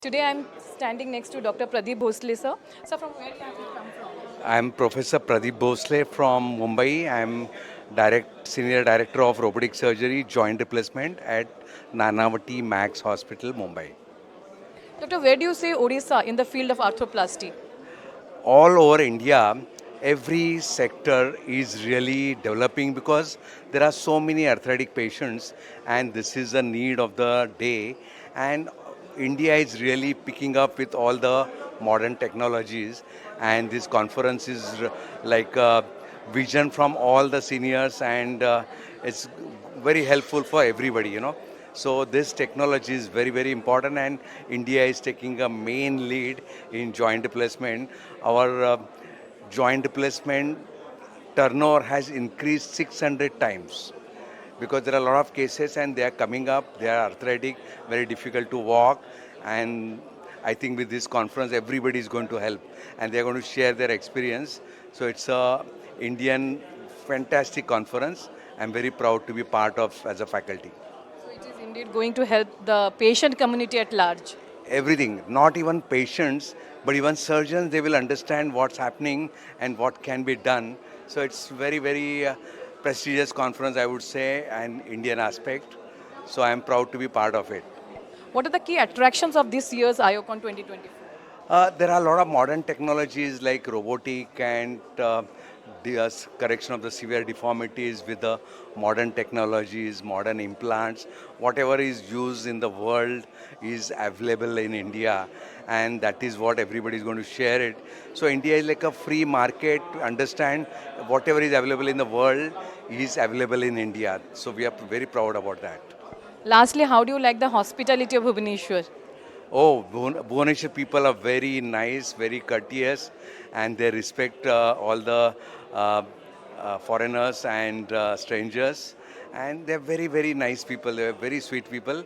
Today I'm standing next to Dr. Pradeep Bhosale, sir. So from where you have come from? I'm Professor Pradeep Bhosale from Mumbai. I'm Senior Director of Robotic Surgery, Joint Replacement at Nanavati Max Hospital, Mumbai. Doctor, where do you see Odisha in the field of arthroplasty? All over India, every sector is really developing because there are so many arthritic patients, and this is the need of the day. And India is really picking up with all the modern technologies, and this conference is like a vision from all the seniors, and it's very helpful for everybody. So this technology is very, very important, and India is taking a main lead in joint replacement. Our joint replacement turnover has increased 600 times because there are a lot of cases and they are coming up. They are arthritic, very difficult to walk, and I think with this conference, everybody is going to help, and they are going to share their experience. So it's a Indian fantastic conference. I'm very proud to be part of as a faculty. So it is indeed going to help the patient community at large. Everything, not even patients, but even surgeons, they will understand what's happening and what can be done. So it's very, very prestigious conference, I would say, an Indian aspect. So I'm proud to be part of it. What are the key attractions of this year's IAACON 2024? There are a lot of modern technologies like robotic and the correction of the severe deformities with the modern technologies, modern implants. Whatever is used in the world is available in India, and that is what everybody is going to share it. So India is like a free market to understand whatever is available in the world is available in India. So we are very proud about that. Lastly, how do you like the hospitality of Bhubaneswar? Oh, Bhubaneswar people are very nice, very courteous, and they respect all the uh, foreigners and strangers. And they're very, very nice people. They're very sweet people.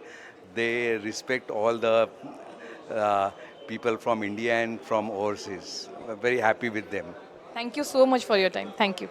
They respect all the uh, people from India and from overseas. We're very happy with them. Thank you so much for your time. Thank you.